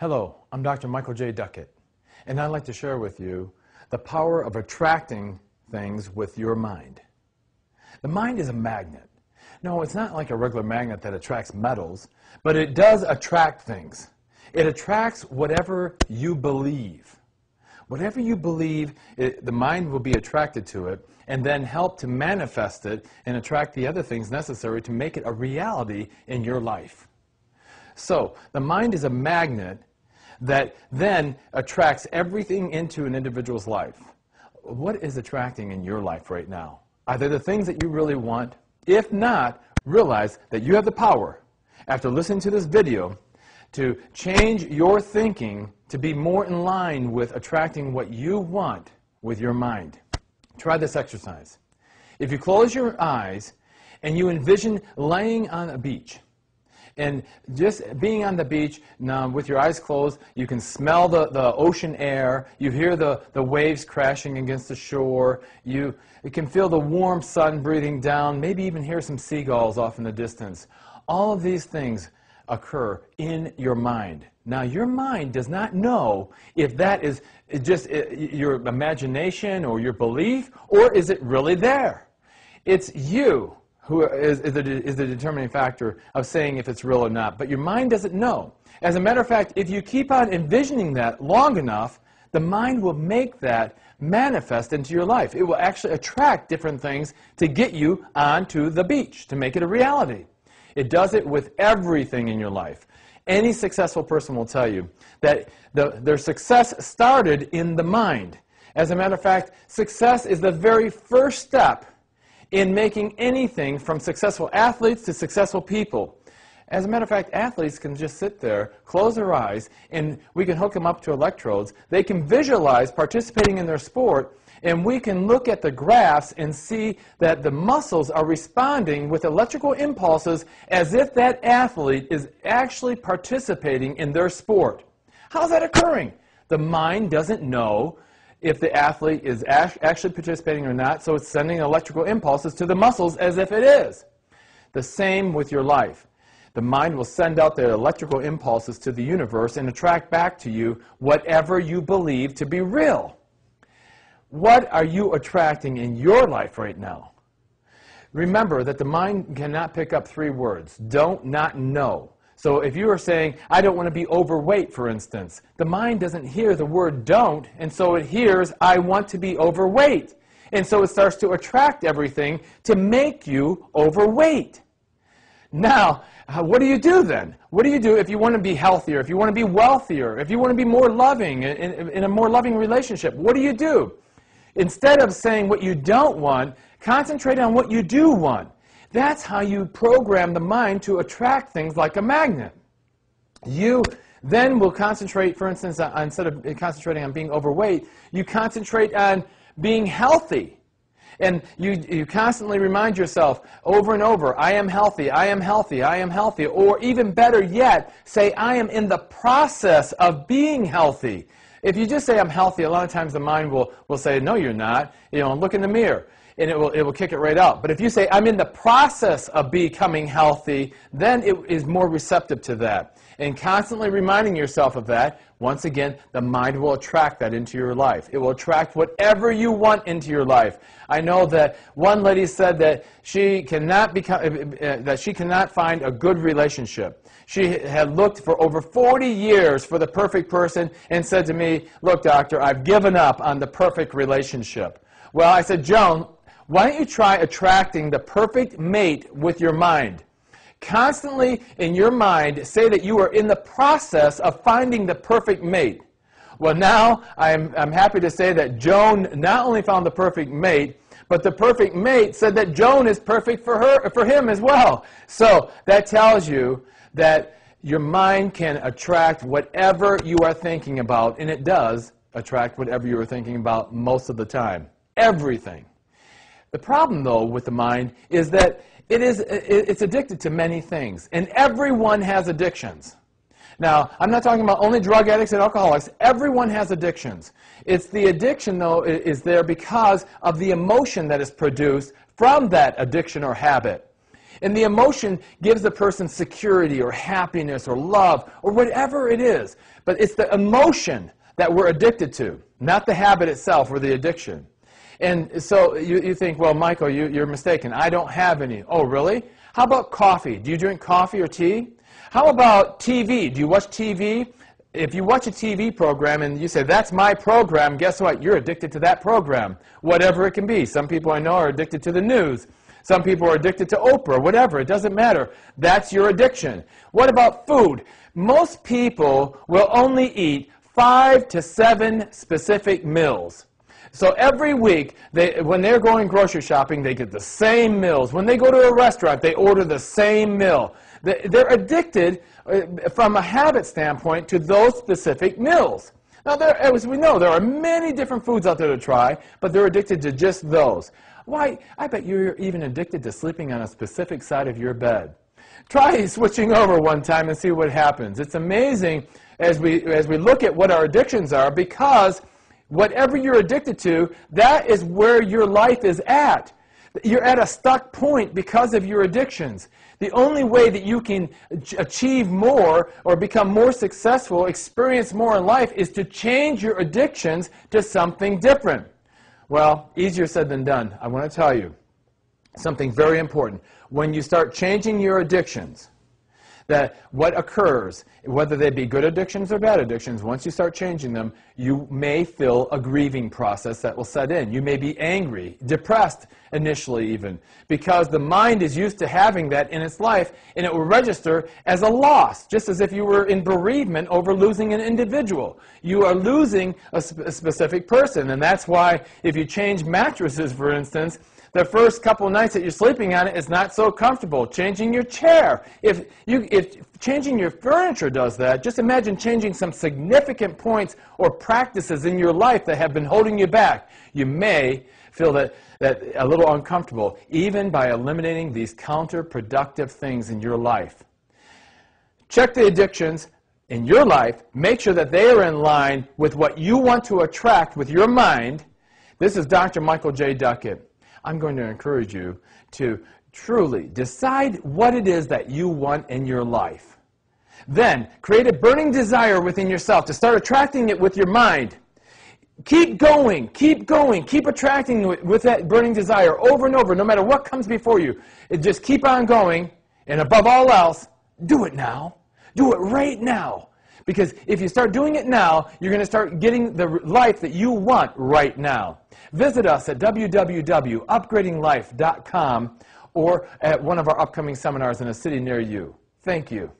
Hello, I'm Dr. Michael J. Ducket, and I'd like to share with you the power of attracting things with your mind. The mind is a magnet. No, it's not like a regular magnet that attracts metals, but it does attract things. It attracts whatever you believe. Whatever you believe, the mind will be attracted to it and then help to manifest it and attract the other things necessary to make it a reality in your life. So, the mind is a magnet that then attracts everything into an individual's life. What is attracting in your life right now? Are they the things that you really want? If not, realize that you have the power, after listening to this video, to change your thinking to be more in line with attracting what you want with your mind. Try this exercise. If you close your eyes and you envision laying on a beach, and just being on the beach, now with your eyes closed, you can smell the ocean air, you hear the waves crashing against the shore, you can feel the warm sun breathing down, maybe even hear some seagulls off in the distance. All of these things occur in your mind. Now, your mind does not know if that is just your imagination or your belief, or is it really there. It's you who is the determining factor of saying if it's real or not. But your mind doesn't know. As a matter of fact, if you keep on envisioning that long enough, the mind will make that manifest into your life. It will actually attract different things to get you onto the beach, to make it a reality. It does it with everything in your life. Any successful person will tell you that their success started in the mind. As a matter of fact, success is the very first step in making anything from successful athletes to successful people. As a matter of fact, athletes can just sit there, close their eyes, and we can hook them up to electrodes. They can visualize participating in their sport, and we can look at the graphs and see that the muscles are responding with electrical impulses as if that athlete is actually participating in their sport. How's that occurring? The mind doesn't know if the athlete is actually participating or not, so it's sending electrical impulses to the muscles as if it is. The same with your life. The mind will send out the electrical impulses to the universe and attract back to you whatever you believe to be real. What are you attracting in your life right now? Remember that the mind cannot pick up three words: don't, not, know. So if you are saying, I don't want to be overweight, for instance, the mind doesn't hear the word don't, and so it hears, I want to be overweight. And so it starts to attract everything to make you overweight. Now, what do you do then? What do you do if you want to be healthier, if you want to be wealthier, if you want to be more loving, in a more loving relationship? What do? Instead of saying what you don't want, concentrate on what you do want. That's how you program the mind to attract things like a magnet. You then will concentrate, for instance, instead of concentrating on being overweight, you concentrate on being healthy. And you constantly remind yourself over and over, I am healthy, I am healthy, I am healthy. Or even better yet, say, I am in the process of being healthy. If you just say, I'm healthy, a lot of times the mind will say, no, you're not. Look in the mirror. And it will kick it right out. But if you say, I'm in the process of becoming healthy, then it is more receptive to that. And constantly reminding yourself of that, once again, the mind will attract that into your life. It will attract whatever you want into your life. I know that one lady said that she cannot find a good relationship. She had looked for over 40 years for the perfect person and said to me, look, doctor, I've given up on the perfect relationship. Well, I said, Joan, why don't you try attracting the perfect mate with your mind? Constantly in your mind say that you are in the process of finding the perfect mate. Well, now I'm happy to say that Joan not only found the perfect mate, but the perfect mate said that Joan is perfect for him as well. So that tells you that your mind can attract whatever you are thinking about, and it does attract whatever you are thinking about most of the time. Everything. The problem, though, with the mind is that it's addicted to many things, and everyone has addictions. Now, I'm not talking about only drug addicts and alcoholics. Everyone has addictions. It's the addiction, though, is there because of the emotion that is produced from that addiction or habit. And the emotion gives the person security or happiness or love or whatever it is. But it's the emotion that we're addicted to, not the habit itself or the addiction. And so you think, well, Michael, you're mistaken. I don't have any. Oh, really? How about coffee? Do you drink coffee or tea? How about TV? Do you watch TV? If you watch a TV program and you say, that's my program, guess what? You're addicted to that program, whatever it can be. Some people I know are addicted to the news. Some people are addicted to Oprah, whatever. It doesn't matter. That's your addiction. What about food? Most people will only eat 5 to 7 specific meals. So every week, when they're going grocery shopping, they get the same meals. When they go to a restaurant, they order the same meal. They're addicted from a habit standpoint to those specific meals. Now, as we know, there are many different foods out there to try, but they're addicted to just those. Why? I bet you're even addicted to sleeping on a specific side of your bed. Try switching over one time and see what happens. It's amazing as we look at what our addictions are, because whatever you're addicted to, that is where your life is at. You're at a stuck point because of your addictions. The only way that you can achieve more or become more successful, experience more in life, is to change your addictions to something different. Well, easier said than done. I want to tell you something very important. When you start changing your addictions, that what occurs, whether they be good addictions or bad addictions, once you start changing them, you may feel a grieving process that will set in. You may be angry, depressed initially even, because the mind is used to having that in its life, and it will register as a loss, just as if you were in bereavement over losing an individual. You are losing a specific person, and that's why if you change mattresses, for instance, the first couple nights that you're sleeping on it is not so comfortable. Changing your chair. If changing your furniture does that, just imagine changing some significant points or practices in your life that have been holding you back. You may feel that a little uncomfortable, even by eliminating these counterproductive things in your life. Check the addictions in your life. Make sure that they are in line with what you want to attract with your mind. This is Dr. Michael J. Ducket. I'm going to encourage you to truly decide what it is that you want in your life. Then, create a burning desire within yourself to start attracting it with your mind. Keep going, keep attracting it with that burning desire over and over, no matter what comes before you. Just keep on going, and above all else, do it now. Do it right now. Because if you start doing it now, you're going to start getting the life that you want right now. Visit us at www.upgradinglife.com or at one of our upcoming seminars in a city near you. Thank you.